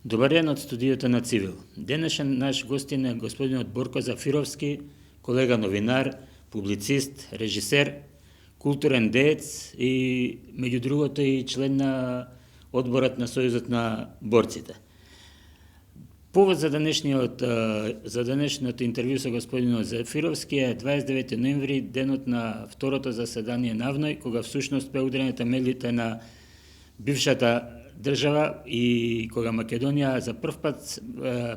Добар ден од студиото на Цивил. Денешен наш гостин е господинот Борко Зафировски, колега новинар, публицист, режисер, културен деец и, меѓу другото, и член на одборот на Сојузот на борците. Повод за денешното интервју со господинот Зафировски е 29 ноември, денот на второто заседание на АВНОј, кога всушност бе ударена темелите на бившата држава и кога Македонија за прв пат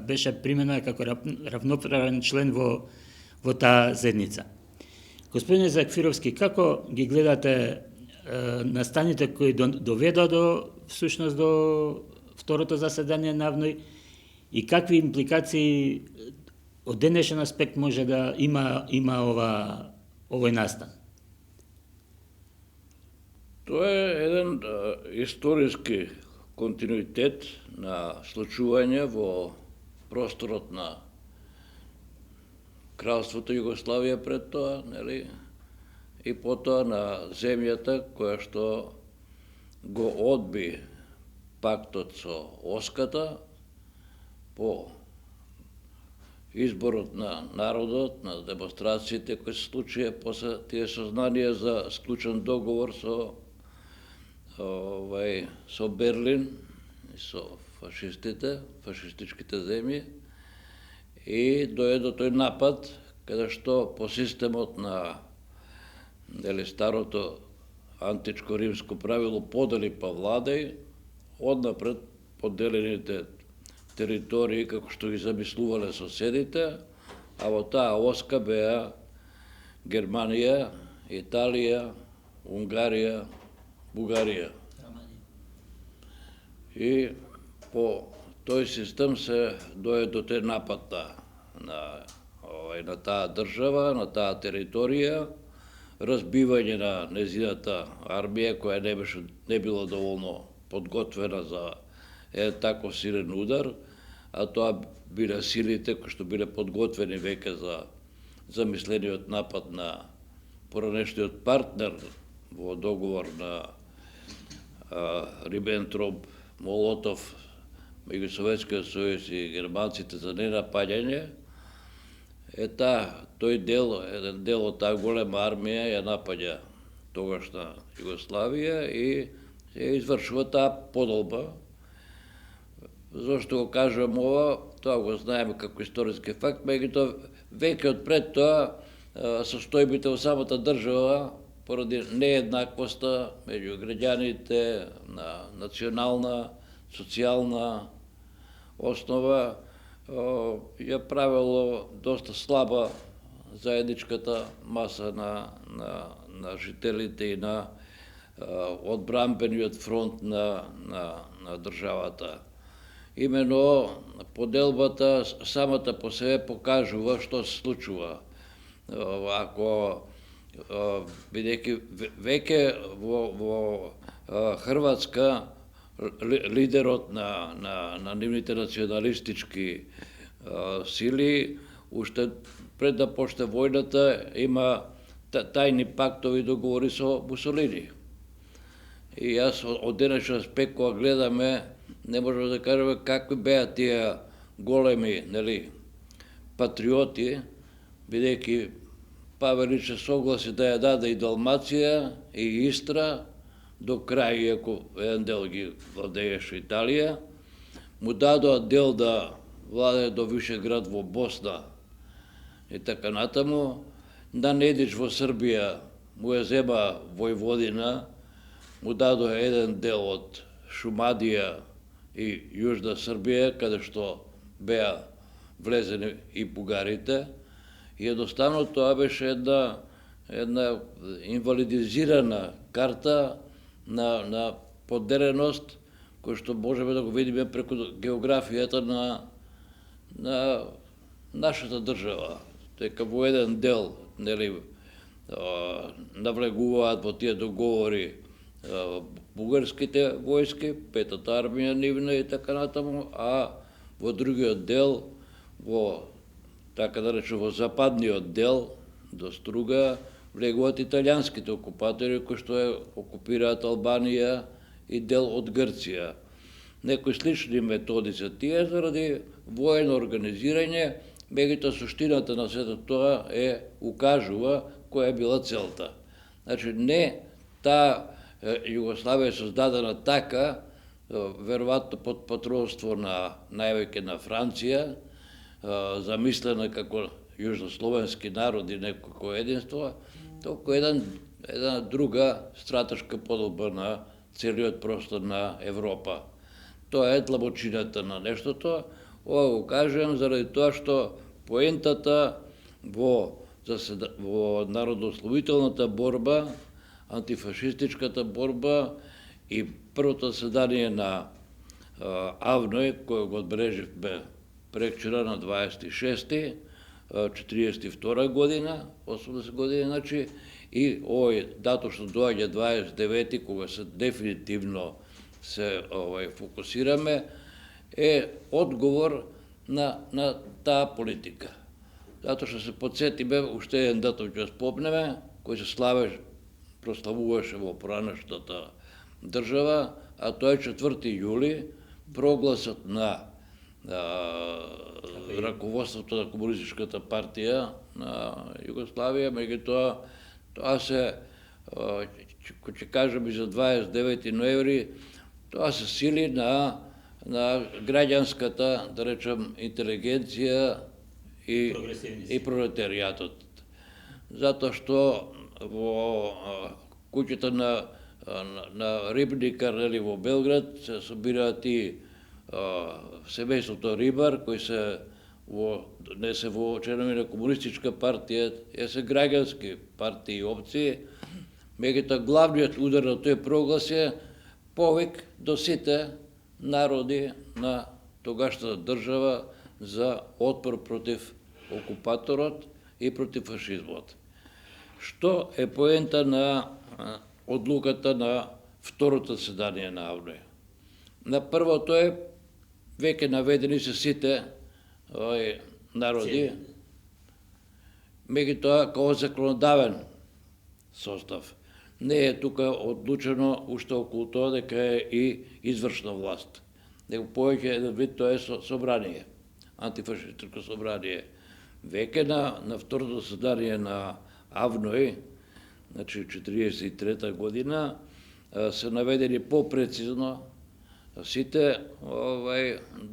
беше примена како равноправен член во таа заедница. Господине Зафировски, како ги гледате настаните кои доведа всушност до второто заседание на АВНОј и какви импликации од денешен аспект може да има овој настан? Тоа е еден историски континуитет на случување во просторот на Кралството Југославија пред тоа, нели, и потоа на земјата која што го одби пактот со Оската по изборот на народот, на демонстрациите кои се случија после тие сознанија за склучен договор со Берлин и со фашистичките земји, и дојде до тој напад каде што по системот на старото античко римско правило подели па владеј, однапред поделените територии како што ги замислувале соседите, а во таа оска беа Германија, Италија, Унгарија, Бугарија. И по тој систем се дојде до тој напад на таа држава, на таа територија, разбивање на незината армија која не била доволно подготвена за таков силен удар, а тоа биле силите кои што биле подготвени веќе за замислениот напад на поранешниот партнер во договор на Рибентроп-Молотов меѓу Советскиот сојуз и германците за ненапаѓање. Еден дел од таа голема армија ја напаѓа тогашна Југославија и ја извршува таа поделба. Зошто го кажувам ова, тоа го знаеме како историски факт, меѓутоа веќе од пред тоа состојбите во самата држава поради нееднаквоста меѓу граѓаните на национална, социјална основа ја правело доста слаба заедничката маса на жителите и на одбранбениот фронт на државата. Имено поделбата самата по себе покажува што се случува. Ако бидејќи веќе во Хрватска лидерот на нивните националистички сили, уште пред да почне војната, има тајни пактови договори со Мусолини. И јас од денешен аспект кога гледаме, не можеме да кажеме какви беа тие големи, патриоти, бидејќи Павелич се согласи да ја даде и Далмација, и Истра, до крај, иако еден дел ги владееше Италија, му дадоа дел да владее до Вишеград во Босна и така натаму, на Недич во Србија му ја зема Војводина, му дадоа еден дел од Шумадија и Јужна Србија, каде што беа влезени и бугарите. И едноставно тоа беше една инвалидизирана карта на поделеност, кој што можеме да го видиме преку географијата на нашата држава. Дека во еден дел навлегуваат во тие договори бугарските војски, петата армија нивна и така натаму, а во другиот дел, во така да речем во западниот дел до Струга, влегуваат италијанските окупатори кои што ја окупираат Албанија и дел од Грција. некои слични методи за тие заради воено организирање, меѓутоа суштината на сето тоа укажува која е била целта. Значи не таа Југославија е создадена така, веројатно под патронство на највеќе на Франција, замислена како јужнословенски народ и некако единство, толку една друга стратешка подобба на целиот простор на Европа. Тоа е длабочината на нештото. Ова го кажем заради тоа што поентата во народоословителната борба, антифашистичката борба и првото заседание на АВНОј, кој го одбележивме прекчера на 26. 42 година, 80 години, значи, и овој датум што доаѓа 29. кога се дефинитивно се фокусираме, е одговор на таа политика. Затоа што се подсетиме, уште еден датум ќе спомнеме, кој се прославуваше во поранешната држава, а тоа е 4. јули, прогласот на раководството на Комунистичката партија на Југославија, меѓутоа тоа се, ќе кажем и за 29. ноември, тоа се сили на граѓанската, да речем, интелигенција и пролетаријатот. Затоа што во куќата на Рибникар во Белград се собираат и семејството Рибар, кои не се во членови на Комунистичка партија, се граѓански партии и опции, меѓутоа главниот удар на тој проглас е повик до сите народи на тогашната држава за отпор против окупаторот и против фашизмот. Што е поента на одлуката на второто заседание на АВНОј? На првото е веќе наведени се сите народи, меѓутоа како законодавен состав. Не е тука одлучено уште околу тоа дека е и извршна власт. Него повеќе еден вид тоа е собрание, антифашистичко собрание. Веќе на второто заседание на АВНОј, значи 43 година, се наведени попрецизно сите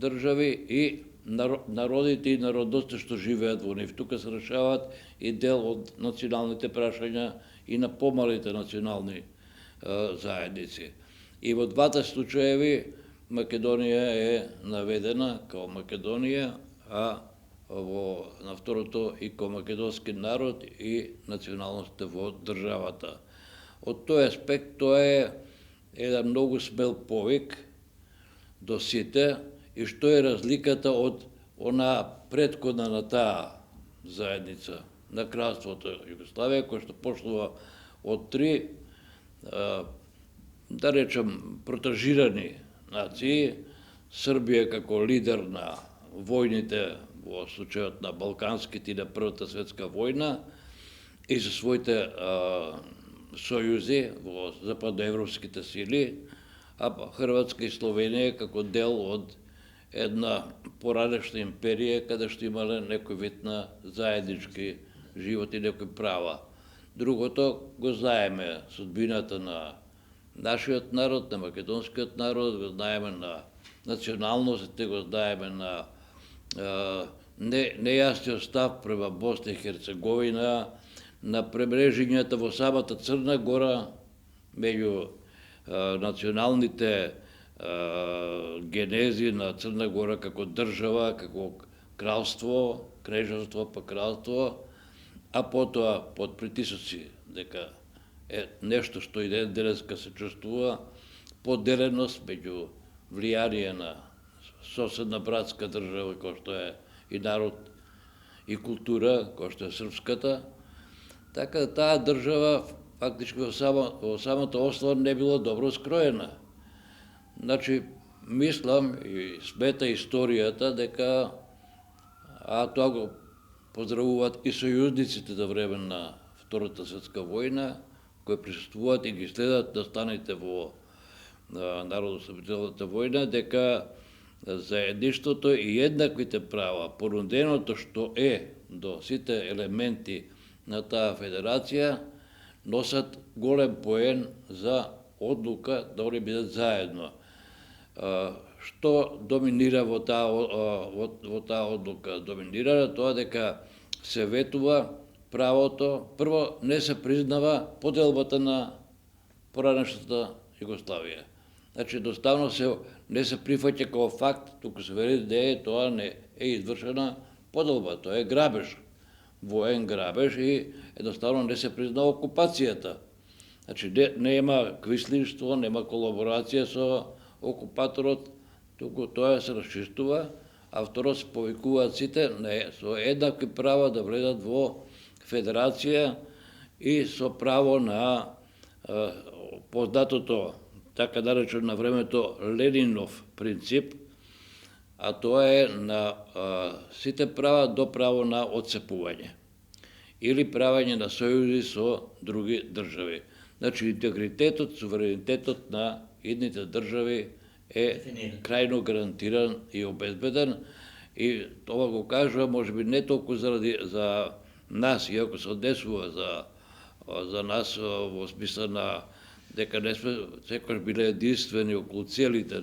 држави и народите и народности што живеат во нив. Тука се решаваат и дел од националните прашања и на помалите национални заедници. И во двата случаеви Македонија е наведена као Македонија, а на второто и као македонски народ и националностите во државата. Од тој аспект тоа е еден многу смел повик до сите и што е разликата од она претходна на таа заедница на кралството Југославија, кој што почнува од три, да речем, протажирани нации, Србија како лидер на војните во случајот на Балканските и на Првата светска војна и со своите сојузи во западноевропските сили, а Хрватска и Словенија како дел од една поранешна империја каде што имале некој вид на заеднички живот и некои права. Другото го знаеме, судбината на нашиот народ, на македонскиот народ, го знаеме на националностите, го знаеме на нејасниот став према Босна и Херцеговина, на премрежињата во самата Црна Гора меѓу националните генези на Црна Гора како држава, како кралство, кнежество па кралство, а потоа под притисоци дека е нешто што и ден денеска се чувствува, поделеност меѓу влијание на соседна братска држава, кој што е и народ и култура, кој што е српската. Така да таа држава фактички во самата основа не било добро скроена. Значи, мислам и смета историјата дека, а тоа го поздравуваат и сојузниците за време на Втората светска војна, кои присуствуваат и ги следат настаните во Народно-ослободителната војна, дека заедништвото и еднаквите права, понуденото што е до сите елементи на таа федерација, носат голем поен за одлука да они бидат заедно. Што доминира во таа одлука? Доминира тоа дека се ветува правото, прво не се признава поделбата на поранешната Југославија. Значи, едноставно не се прифаќа како факт, туку се вели дека тоа не е извршена поделба, тоа е грабеж, воен грабеж и едноставно не се признава окупацијата. Значи, нема квислинство, нема колаборација со окупаторот, туку тоа се расчистува, а второ се повикуваат сите со еднакви права да влезат во федерација и со право на познатото, така наречен на времето Ленинов принцип, а тоа е на сите права до право на отцепување или правење на сојузи со други држави. Значи, интегритетот, суверенитетот на едните држави е крајно гарантиран и обезбеден, и тоа го кажува можеби не толку за нас, иако се однесува за нас во смисла на дека не сме секогаш биле единствени околу целите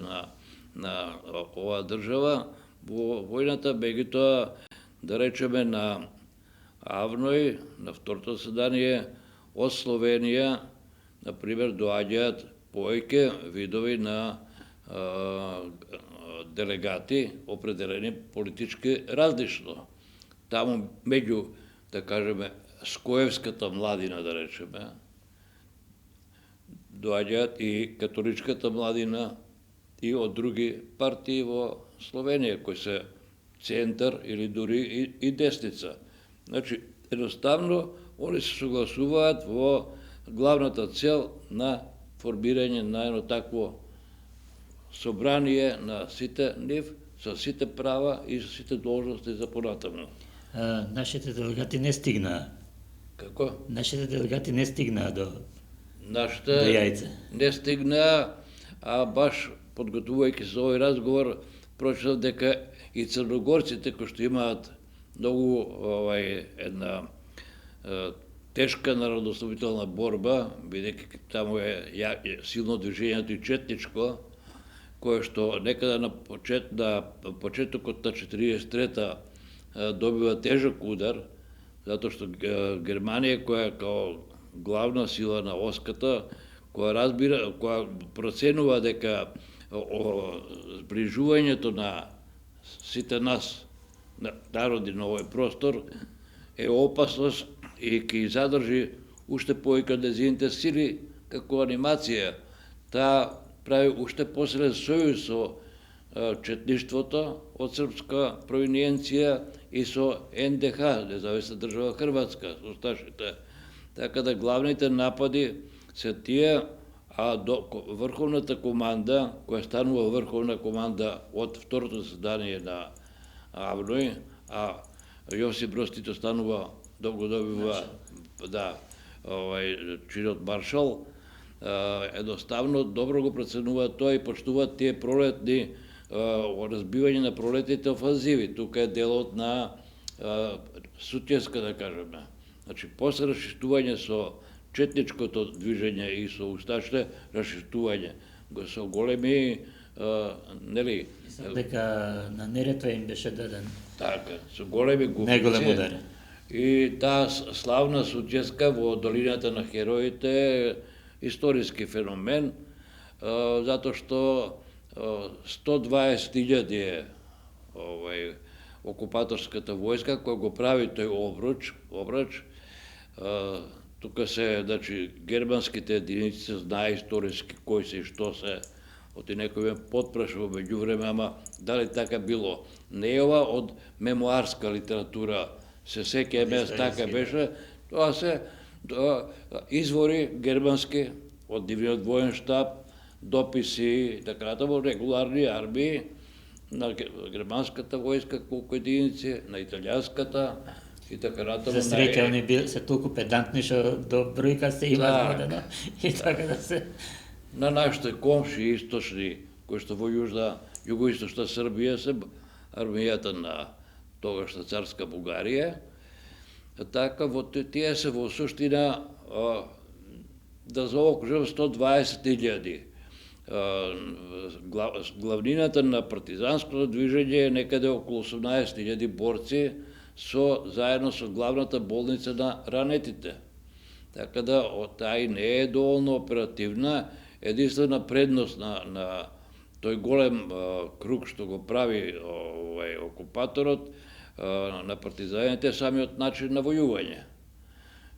на оваа држава во војната, меѓутоа да речеме на Авној, на второто заседание од Словенија, например, доаѓаат повеќе видови на делегати определени политички различно. Таму меѓу, да кажеме, скоевската младина, да речеме, доаѓаат и католичката младина и од други партии во Словенија, кои се центар или дури и десница. Значи, едноставно, они се согласуваат во главната цел на формирање на едно такво собрание на сите нив, со сите права и со сите должности за понатаму. Нашите делегати не стигнаа. Како? Нашите делегати не стигнаа до Нашите Јајце. не стигнаа, а баш подготвувајќи се за овој разговор, прочитав дека и црногорците, кои што имаат многу една тешка народоослободителна борба, бидејќи таму е силно движењето и четничко, кое што некада на почетокот на 43-та добива тежок удар, затоа што Германија, која е као главна сила на оската, која проценува дека зближувањето на сите нас, народи на овој простор, е опасност и ќе задржи уште повеќе нејзините сили како анимација. Таа прави уште посилен сојуз со четништвото од српска провиниенција и со НДХ, Независна држава Хрватска, со Сташите. Така да главните напади се тие, а врховната команда, која станува врховна команда од второто заседание на Авној, а Јосип Брз Тито станува, го добива чинот маршал, едноставно добро го проценуваат тоа и почнуваат тие пролетни разбивање на пролетните офанзиви. Тука е делот на Сутјеска, да кажеме. Значи, после расчистување со четничкото движење и со усташите, расчистување со големи, нели? Дека на Неретва им беше даден. Така, со големи губици. Неголем удар. И таа славна Сутјеска во долината на Хероите е историски феномен, затоа што 120.000 е окупаторската војска која го прави тој обрач. Тука се, значи, германските единици се знае историски кои се и што се. Оти некој ме потпрашува меѓувреме, ама дали така било? Не е ова од мемуарска литература, се сеќаме, така беше, тоа се извори германски од Дивниот воен штаб, дописи, така натаму, регуларни армии на германската војска, колку единици, на италијанската и така натаму. За среќа, они се толку педантни што до бројка се има водено и така да се... на нашите комши источни, кои што во југоисточна Србија се армијата на тогашна царска Бугарија. Така, тие се во суштина, да заокружам 120.000. Главнината на партизанското движење е некаде околу 18.000 борци заедно со главната болница на ранетите. Така да, тај не е доволно оперативна. Единствена предност на тој голем круг што го прави окупаторот на партизаните е самиот начин на војување.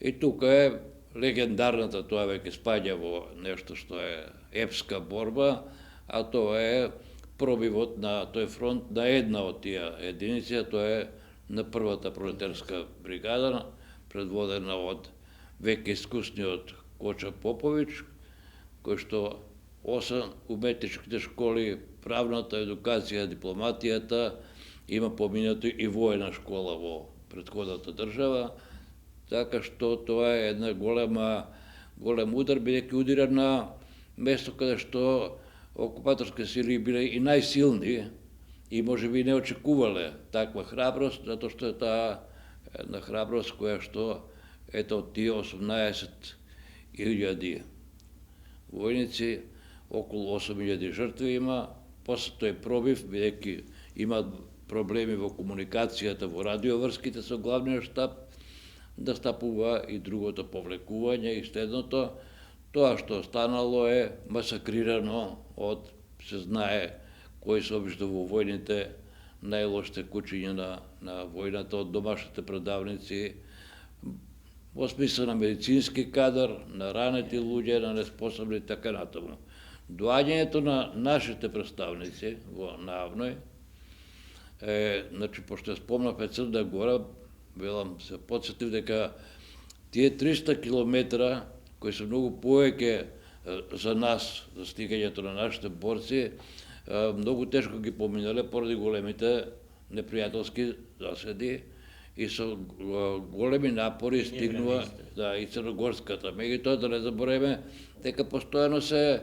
И тука е легендарната, тоа веќе спаѓа во нешто што е епска борба, а тоа е пробивот на тој фронт на една од тие единици, тоа е на првата пролетарска бригада, предводена од веќе искусниот Коча Попович, кој што освен уметничките школи, правната едукација, дипломатијата, има поминато и воена школа во претходната држава, така што тоа е една голем удар, бидејќи удира на место каде што окупаторски сили биле и најсилни и можеби не очекувале таква храброст, затоа што е таа една храброст која што ето од тие 18.000 војници, околу 8.000 жртви има, после тој пробив, бидејќи има проблеми во комуникацијата, во радиоврските со главниот штаб, да стапува и другото повлекување и следното. Тоа што останало е масакрирано од, се знае, кои се обично во војните најлошите кучиња на војната, од домашните предавници, во смисла на медицински кадар, на ранети луѓе, на неспособни, така натаму. Доаѓањето на нашите представници во Навној, значи, пошто ја спомнавме Црна Гора, велам, се подсетив дека тие 300 километра, кои се многу повеќе за нас, за стигањето на нашите борци, многу тешко ги поминале поради големите непријателски заседи и со големи напори стигнува и црногорската. Меѓутоа да не забореме дека постојано се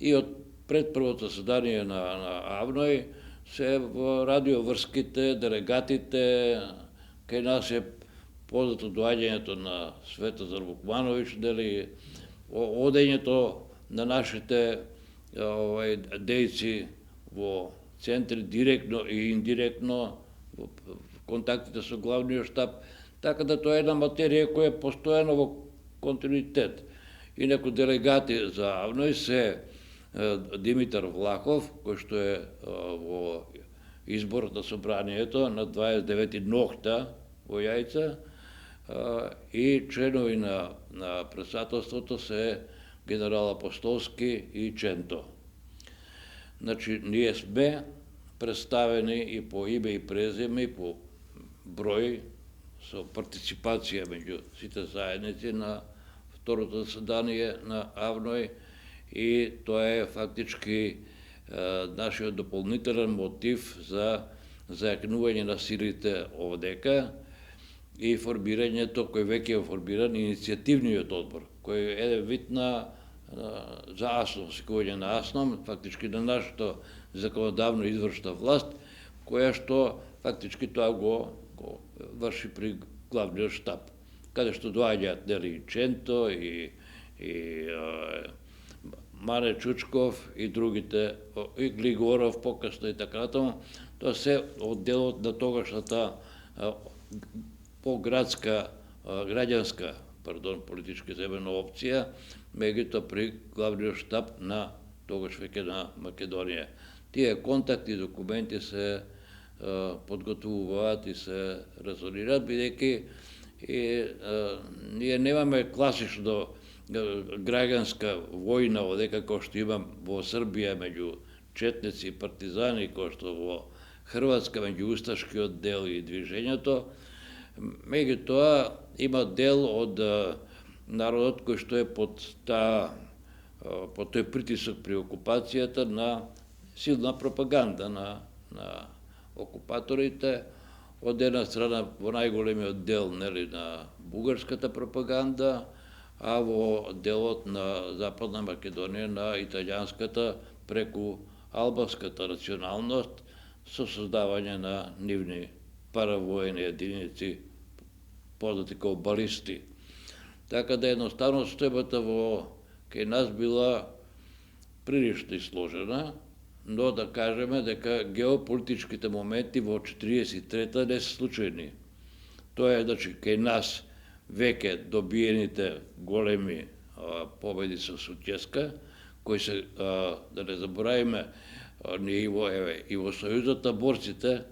и од пред првото заседание на Авној се во радиоврските, делегатите, кај нас е познато доаѓањето на Светозар Вукмановиќ, дали одењето на нашите дејци во центри директно и индиректно, во контактите со главниот штаб, така да тоа е една материја која е постојано во континуитет. Инаку делегати за Авној се Димитар Влахов, кој што е во изборот на собранието на 29 ноќта во Јајца, и членови на председателството се генерал Апостолски и Ченто. Значи, ние сме представени и по име и презиме, и по број, со партиципација меѓу сите заедници на второто заседание на Авној, и тоа е фактички нашиот дополнителен мотив за зајакнување на силите овдека и формирањето кој веќе е формиран иницијативниот одбор, кој е вид на за АСНОМ, секување на АСНОМ, фактички на нашата законодавно извршна власт, која што фактички тоа го врши при главниот штаб, каде што доаѓаат нели Ченто и Мане Чучков и другите, и Глигоров покасно и така натаму. Тоа се одделот на тогашната поградска, граѓанска, политички земена опција, меѓутоа при главниот штаб на тогаш веќе на Македонија. Тие контакти и документи се подготвуваат и се резонираат, бидејќи ние немаме класично граѓанска војна одека кој што има во Србија меѓу четници и партизани, кој што во Хрватска меѓу усташкиот дел и движењето. Меѓутоа има дел од народот кој што е под тој притисок при окупацијата на силна пропаганда на окупаторите, од една страна во најголемиот дел нели на бугарската пропаганда, а во делот на Западна Македонија на италијанската преку албанската националност со создавање на нивни паравоени единици, познати како балисти. Така да едноставно состојбата во кај нас била прилично сложена, но да кажеме дека геополитичките моменти во 43-та не се случајни. Тоа е, значи, кај нас веќе добиените големи победи со Сутјеска, кои се, да не заборавиме, ние и во Сојузот на борците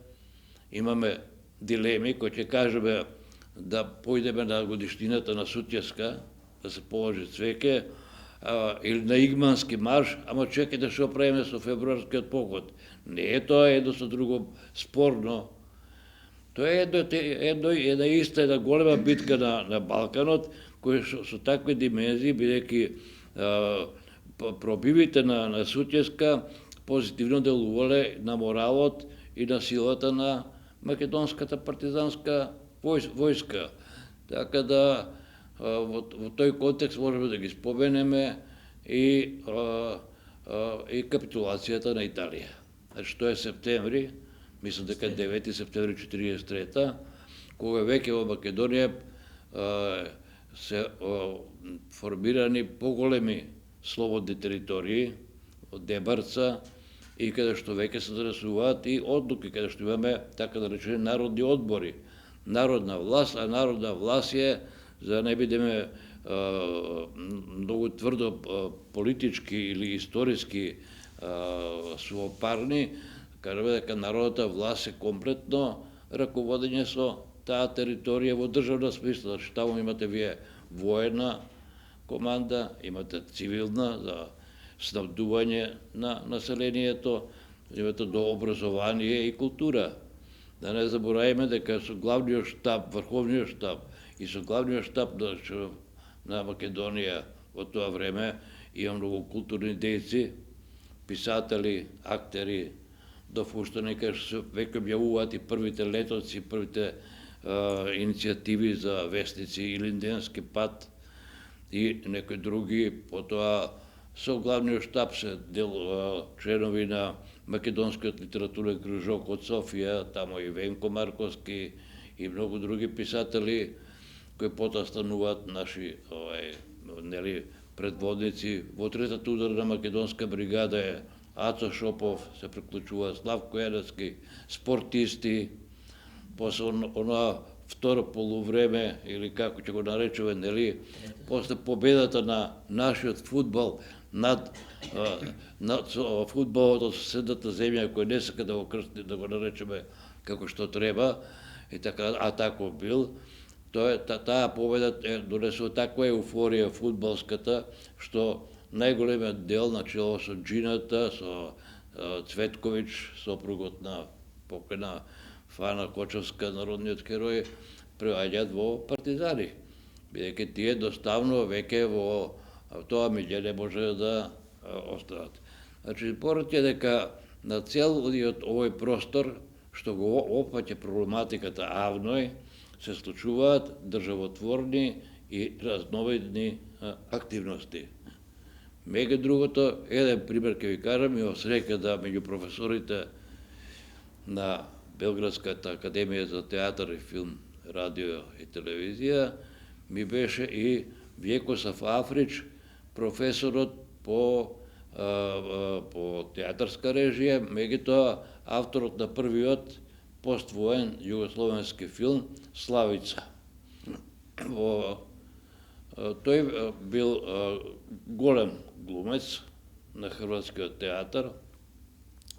имаме дилеми кои ќе кажеме да појдеме на годишнината на Сутјеска, да се положи цвеќе, или на Игмански марш, ама чекај да се оправиме со февруарскиот поход. Не е тоа едно со друго спорно. Тоа е една иста, една голема битка на Балканот, која со такви димензии, бидејќи пробивите на Сутјеска позитивно делувале на моралот и на силата на македонската партизанска војска. Така да во тој контекст можеме да ги споменеме и капитулацијата на Италија. Значи, тоа е септември, мислам дека 9 септември 43-та, кога веќе во Македонија се формирани поголеми слободни територии од Дебарца и каде што веќе се донесуваат и одлуки, каде што имаме така да речени народни одбори. Народна власт, а народна власт е, за да не бидеме многу тврдо политички или историски суопарни, кажеме дека народната власт е комплетно раководење со таа територија во државна смисла. Значи, таму имате вие воена команда, имате цивилна за снабдување на населението, имате до образование и култура. Да не забораваме дека со главниот штаб, врховниот штаб и со главниот штаб на Македонија во тоа време има многу културни дејци, писатели, актери, допуштени кај што се веќе објавуваат и првите летоци, првите иницијативи за вестници Илинденски пат и некои други. Потоа со главниот штаб се членови на Македонскиот литературен кружок од Софија, тамо и Венко Марковски и многу други писатели кои потоа стануваат наши предводници. Во третата ударна македонска бригада е Ацо Шопов, се приклучува Славко Јаневски, спортисти, после онаа второ полувреме, или како ќе го наречеме, нели, после победата на нашиот фудбал над фудбалот од соседната земја, кој не сака да го крсти, да го наречеме како што треба, и така, а тако бил, таа победа донесува таква еуфорија фудбалската, што најголемиот дел начело со Джината, со Цветковиќ, сопругот на покојна Фана Кочовска, народниот херој, преаѓаат во партизани. Бидејќи тие доставно веќе во тоа милје не може да останат. Значи, порот е дека на целиот овој простор, што го опфаќа проблематиката Авној, се случуваат државотворни и разновидни активности. Меѓу другото, еден пример ќе ви кажам, имав среќа да меѓу професорите на Белградската академија за театар и филм, радио и телевизија ми беше и Вјекосав Африч, професорот по театарска режија, меѓутоа авторот на првиот поствоен југословенски филм Славица. Тој бил голем глумец на хрватскиот театар,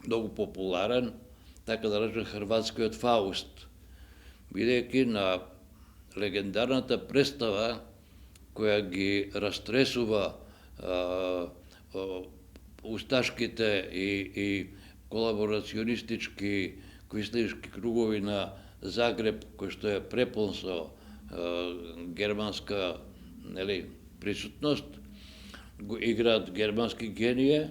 многу популарен, така да речем хрватскиот Фауст, бидејќи на легендарната представа која ги растресува усташките и колаборационистички квислишки кругови на Загреб, кој што е препон со германска присутност, го играат германски генија,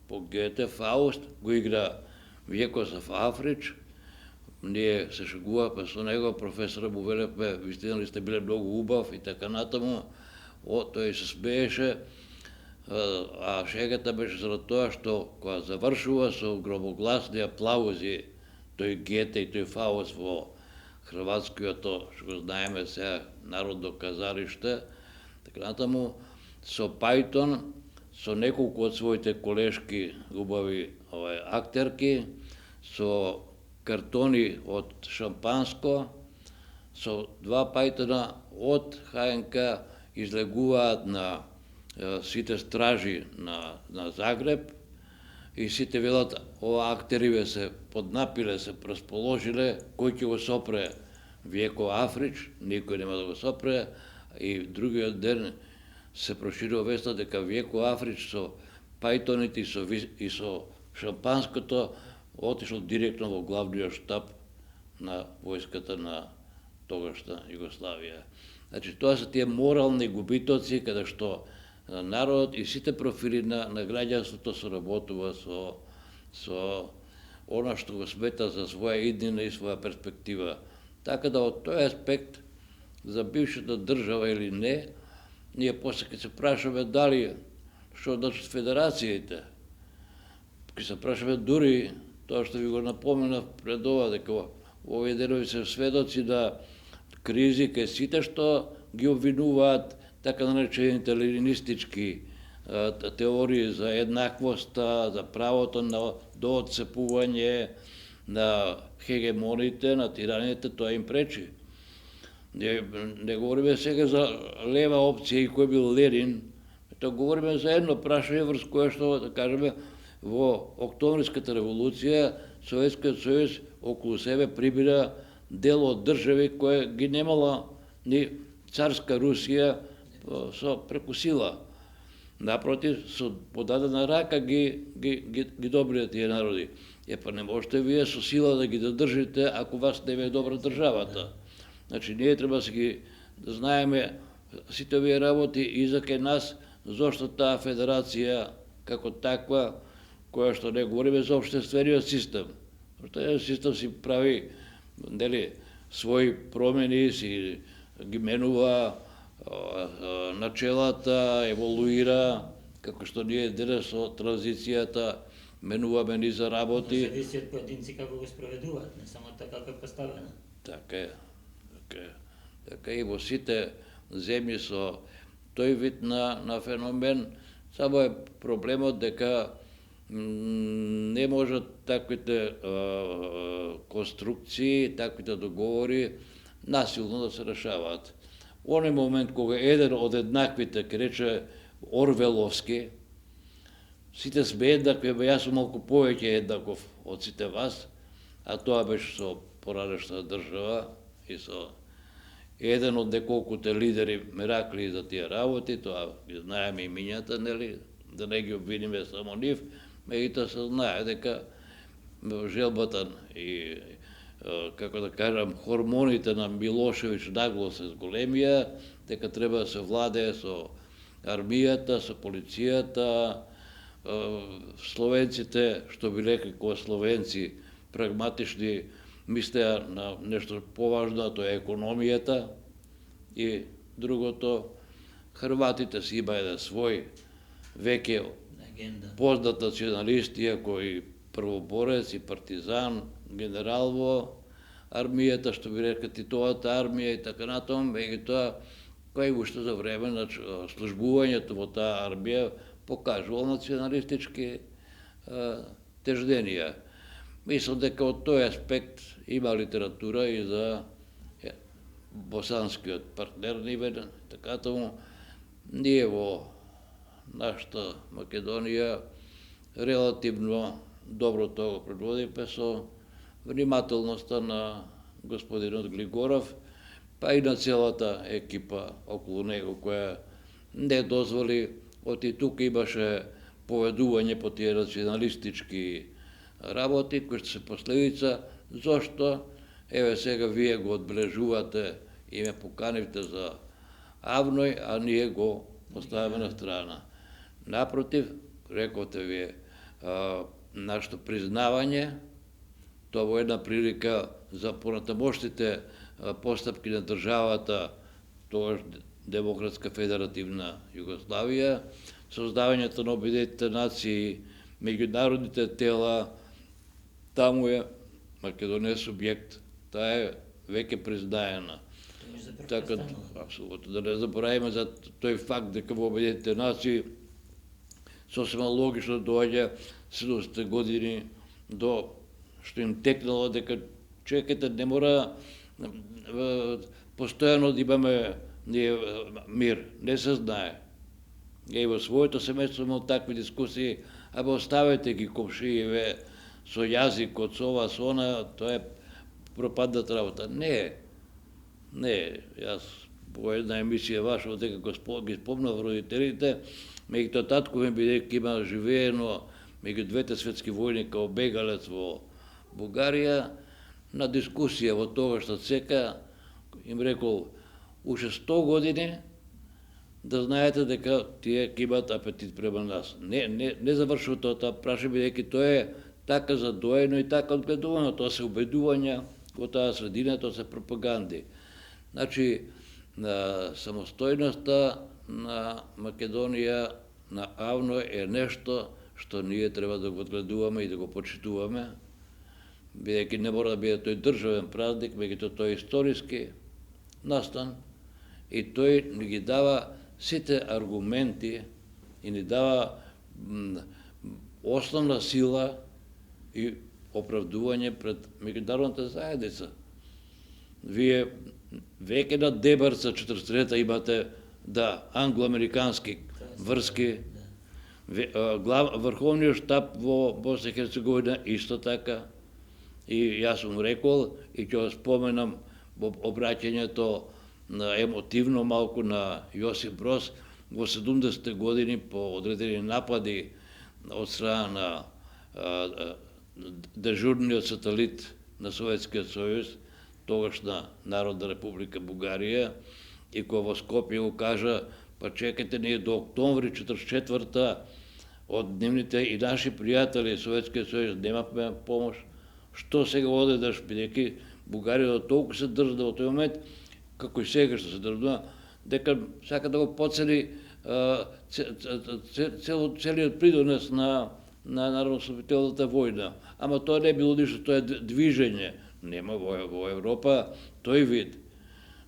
по Гете, Фауст, го игра Вјекосав Африч. Ние се шегувавме со него, професора му велевме, вистина ли сте биле многу убав и така натаму. тој се смееше, а шегата беше за тоа што кога завршува со громогласни аплаузи тој Гете и тој Фауст во Хрватскиот, што го знаеме сега, Народно казалиште, така натаму со Пајтон, со неколку од своите колешки убави актерки, со картони од шампанско, со 2 Пајтона од ХНК излегуваат на сите стражи на Загреб и сите велат, ова актериве се поднапиле, се расположиле, кој ќе го сопре Вјеко Африч, никој нема да го сопре, и другиот ден се проширува веста дека Вјеко Африч со Пајтоните и со шампанското отишол директно во главниот штаб на војската на тогашна Југославија. Значи, тоа се тие морални губитоци, каде што народот и сите профили на граѓанството соработува со она што го смета за своја иднина и своја перспектива. Така да од тој аспект за бившата држава или не, ние после ќе се прашаме дали што значат федерациите. Ќе се прашаме дури тоа што ви го напоменав пред ова, дека овие денови се сведоци на кризи кај сите што ги обвинуваат така наречените ленинистички теории за еднаквоста, за правото до отцепување, на хегемоните, на тираните, тоа им пречи. Не говориме сега за лева опција и кој бил Ленин, тоа говориме за едно прашање врз кое што, да кажеме, во Октомвриската револуција Советскиот сојуз околу себе прибира дел од држави која ги немала ни царска Русија преку сила. Напротив, со подадена рака ги добрија тие народи. Па не можете вие со сила да ги задржите ако вас не е добра државата. Значи, ние треба да ги знаеме сите овие работи и за кај нас, зошто таа федерација како таква, која што не говориме за општествениот систем. Тој систем си прави своји промени, си ги менува начелата, еволуира, како што ние денес со транзицијата менуваме низа работи. Зависи од поединци како го спроведуваат, не само така како е поставено. Така е. Така и во сите земји со тој вид на феномен, само е проблемот дека не можат таквите конструкции, таквите договори насилно да се решаваат. Оној момент кога еден од еднаквите, ке рече Орвеловски, сите сме еднакви, јас сум малку повеќе еднаков од сите вас, а тоа беше со поранешна држава и со еден од неколкуте лидери меракли за тие работи, тоа ги знаеме имињата, нели, да не ги обвиниме само нив, меѓутоа се знае дека желбата и како да кажам, хормоните на Милошевиќ нагло се зголемија, дека треба да се владее со армијата, со полицијата, словенците, што би рекли кога словенци прагматични, мислеа на нешто поважно, а тоа е економијата, и другото, хрватите си има еден свој веќе познат националист, иако и првоборец и партизан, генерал во армијата, што би рекла Титовата армија и така натаму, меѓутоа кој уште за време на службувањето во таа армија покажувал националистички тежденија. Мислам дека од тој аспект има литература и за босанскиот партнер нивен, така натаму. Ние во нашата Македонија релативно добро тоа го предводиме со внимателноста на господинот Глигоров, па и на целата екипа околу него, која не дозволи, оти тука имаше поведување по тие националистички работи, кои што се последица, зошто, еве сега вие го одбележувате и ме поканивте за Авној, а ние го поставяме на страна. Напротив, рековте вие, нашето признавање, тоа во една прилика за понатамошните постапки на државата, тоа Демократска федеративна Југославија, создавањето на Обединетите нации, меѓународните тела, таму е Македонија субјект, таа е веќе признаена. Така, апсолутно, да не забораваме за тој факт дека во Обединетите нации сосема логично доаѓа 70 години до што им текнало дека чекате не мора постојано да имаме мир, не се знае. И во своето семејство имам такви дискусии, абе оставете ги комшиеве со јазикот, со ова, со она, тоа е пропадната работа. Не, јас во една емисија ваша дека ги спомнав родителите, меѓутоа татко ми бидејќи има живеено меѓу двете светски војни као бегалец во Бугарија, на дискусија во тогаш сека им рекол уште 100 години да знаете дека тие ќе имаат апетит према нас. Не завршува тоа праша бидејќи тоа е така задоено и така одгледувано, тоа се убедувања во таа средина, тоа се пропаганди. Значи, самостојноста на Македонија на Авно е нешто што ние треба да го одгледуваме и да го почитуваме, бидејќи не мора да биде тој државен празник, меѓутоа тој историски настан и тој ни ги дава сите аргументи и ни дава основна сила и оправдување пред меѓународната заедница. Вие веќе на Дебарца 43-та имате англо-американски врски, Врховниот штаб во Босна и Херцеговина исто така, и јас сум рекол и ќе го споменам во обраќањето емотивно малку на Јосип Брос во 70-те години по одредени напади од страна на дежурниот сателит на Советскиот сојуз, тогашна Народна република Бугарија, и кој во Скопје го кажа, па чекайте, ние до октомври 44-та од нивните и наши пријатели Советскиот сојуз немавме помош, што сега одедаш, бидејќи Бугарија толку се држда во тој момент, како и сега што се држда, дека сака да го поцели целиот придонес на народно-ослободителната војна. Ама тоа не било ништо, тоа е движење. Нема во Европа тој вид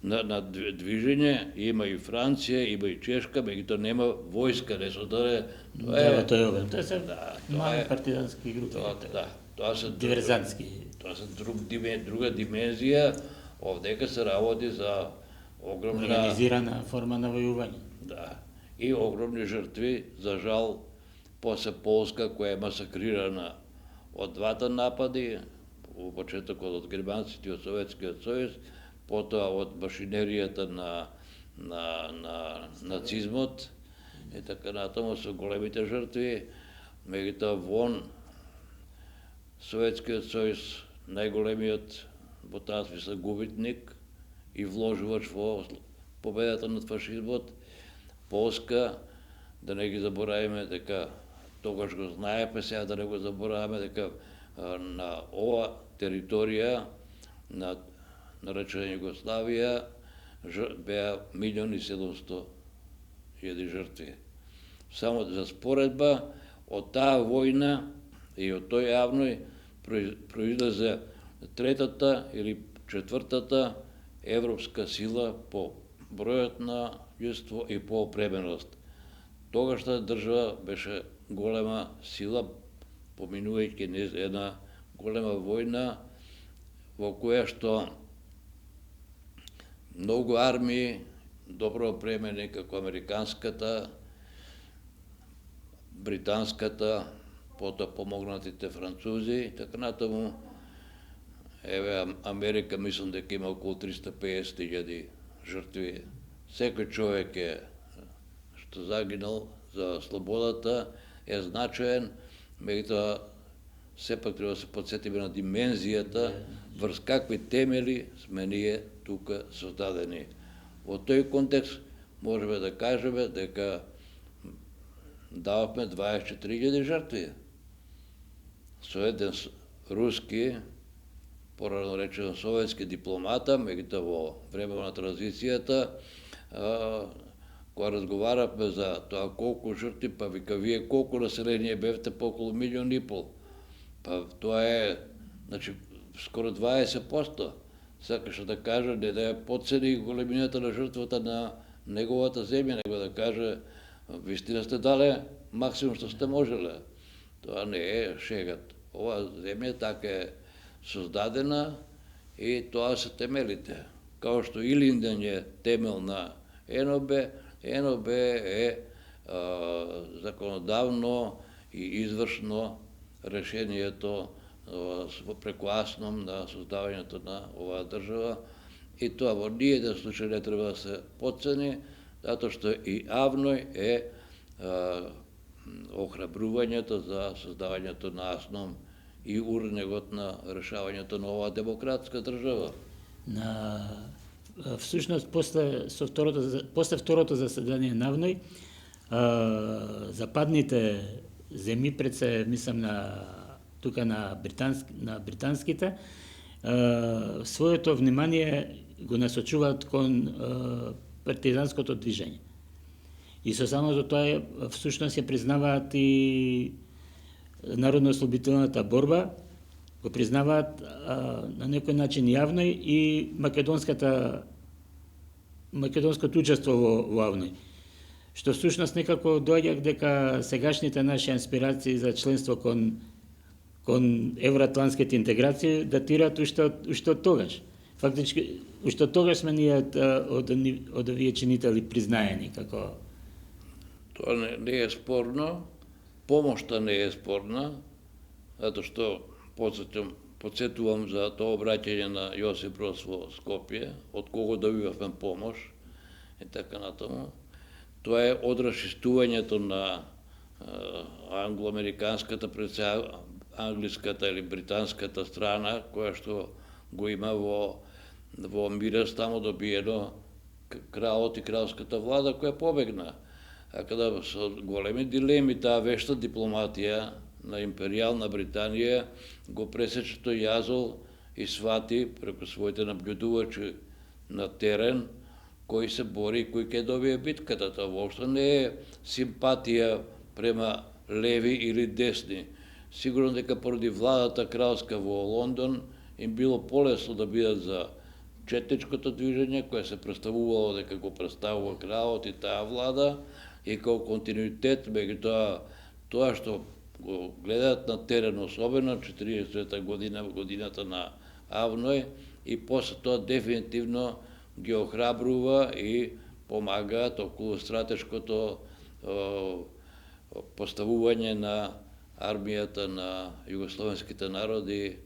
на движење, има и Франција, има и Чешка, меѓутоа нема војска, не се тоа Тоа се мали партизански групи. Тоа се диверзантски. Тоа се друга димензија, овдека се работи за огромна организирана форма на војување. Да, и огромни жртви, за жал, после Полска која е масакрирана од двата напади, во почетокот од германците и од Советскиот сојуз, потоа од машинеријата на нацизмот и така натаму со големите жртви, меѓутоа вон Советскиот сојуз најголемиот во таа смисла губитник и вложувач во победата над фашизмот. Полска, да не ги забораваме дека тогаш го знаеме, сега да не го забораваме дека на ова територија на наречена Југославија беа 1.700.000 жртви. Само за споредба, од таа војна и од тој Авној произлезе третата или четвртата европска сила по бројот на људство и по опременост. Тогашната држава беше голема сила, поминувајќи низ една голема војна во која што многу армии, добро опремени како американската, британската, потоа помогнатите французи и така натаму. Еве Америка мислам дека има околу 350.000 жртви. Секој човек што загинал за слободата е значаен, меѓутоа сепак треба да се подсетиме на димензијата врз какви темели сме ние тука создадени. Во тој контекст можеме да кажеме дека дававме 24.000 жртви. Со еден руски, порано речено советски дипломата, меѓутоа во време на транзицијата, кога разговаравме за тоа колку жртви, па вика, вие колку население бевте, по околу 1,5 милиона. Па тоа е, значи, скоро 20%. Сакаше да каже, не да ја подцени големината на жртвата на неговата земја, него да каже, вистина сте дале максимум што сте можеле. Тоа не е шегат. Ова земја така е создадена и тоа се темелите. Као што Илинден е темел на НОБ, НОБ е законодавно и извршно решението преку АСНОМ на создавањето на оваа држава, и тоа во ниеден случај не треба да се подцени, затоа што и Авној е охрабрувањето за создавањето на АСНОМ и урнегот на решавањето на оваа демократска држава. Всушност, после второто заседание на Авној, западните земји, пред се мислам тука на британските, своето внимание го насочуваат кон партизанското движење. И со самото тоа всушност ја признаваат и народно-ослободителната борба, го признаваат на некој начин јавно и македонското учество во Авној. Што всушност некако доаѓа дека сегашните наши инспирации за членство кон евроатлантските интеграции датираат уште од тогаш. Фактички, уште од тогаш сме ние од овие чинители признаени како... Тоа не е спорно, помошта не е спорна, затоа што подсетувам за тоа обраќање на Јосип Брос во Скопје, од кого добивавме помош и така натаму. Тоа е одрашистувањето на англоамериканската, пред сега англиската или британската страна, која што го има во Мирес, таму добиено кралот и кралската влада која побегна. А када со големи дилеми таа вешта дипломатија на империјална Британија го пресече тој јазол и свати преку своите наблюдувачи на терен кој се бори и кој ќе добие битката. Тоа воопшто не е симпатија према леви или десни. Сигурно дека поради владата кралска во Лондон им било полесно да бидат за четничкото движење, кое се представувало дека го представува кралот и таа влада, и као континуитет меѓу тоа што го гледаат на терен, особено 40-та година, годината на Авној, и после тоа дефинитивно ги охрабрува и помагаат околу стратешкото поставување на армијата на југословенските народи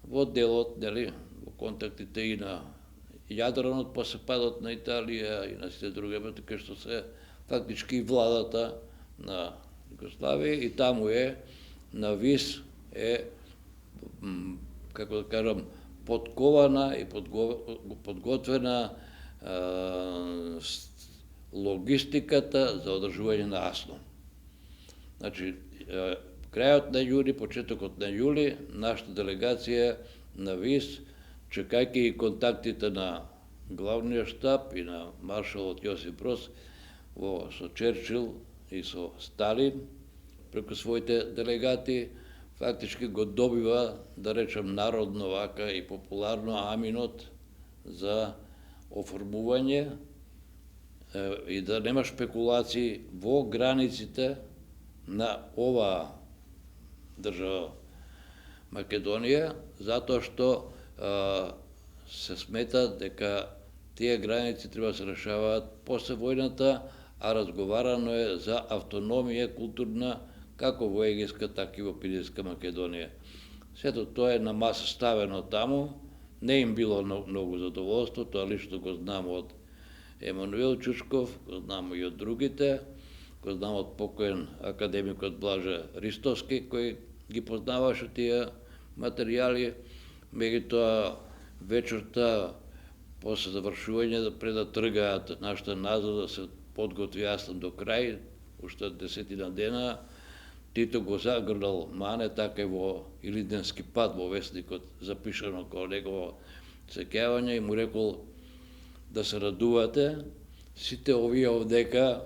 во делот, во контактите и на Јадранот, после падот на Италија и на сите други, така што се фактички владата на Југославија, и таму е на вис како да кажам, подкована и подготвена логистиката за одржување на АСНОМ. Значи, крајот на јули, почетокот на јули, нашата делегација на ВИС, чекајќи и контактите на главниот штаб и на маршалот Јосип Брос со Черчил и со Сталин, преку своите делегати, фактички го добива, да речем народно вака и популарно, аминот за оформување и да нема шпекулации во границите на оваа држава Македонија, затоа што се смета дека тие граници треба да се решаваат после војната, а разговарано е за автономија културна како во Егејска, така и во Пиринска Македонија. Сето тоа е на маса ставено таму, не им било многу задоволство, тоа лично го знам од Емануил Чучков, го знам и од другите, го знам од покоен академикот Блаже Ристовски, кој ги познаваше тие материјали. Меѓутоа, вечерта, после завршување, пред да тргаат нашата назад, да се подготви јасно до крај, уште 10 дена, Тито го загрнал Мане, така и во Илинденски пат, во вестникот, запишано као негово сеќавање, и му рекол да се радувате, сите овие овдека,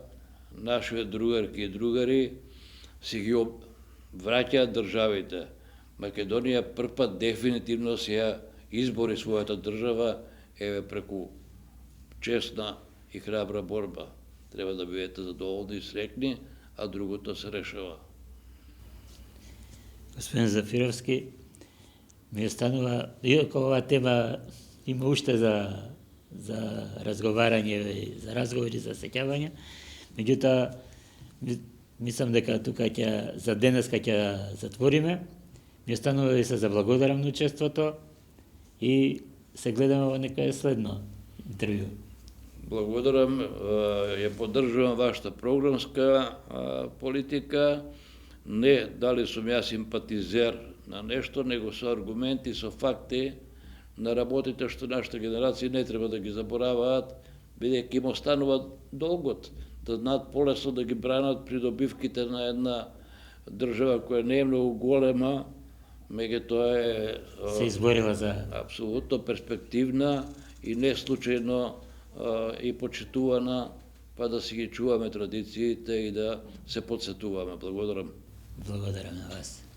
нашите другарки и другари, си ги враќаат државите. Македонија првпат дефинитивно си избори својата држава, еве преку честна и храбра борба. Треба да бидете задоволни и среќни, а другото се решава. Господин Зафировски, ми останува, иако ова тема има уште за разговарање, за разговори, за сеќавање, меѓутоа, мислам дека тука за денеска ќе затвориме. Ми останува да се заблагодарам на учеството и се гледаме во некое следно интервју. Благодарам, ја поддржувам вашата програмска политика. Не дали сум јас симпатизер на нешто, него со аргументи, со факти на работите што нашите генерации не треба да ги забораваат, бидејќи им останува долгот, да знаат полесно да ги бранат придобивките на една држава која не е многу голема, меѓутоа Се изборила за апсолутно перспективна и не случајно и почитувана, па да си ги чуваме традициите и да се подсетуваме. Благодарам. Благодарам на вас.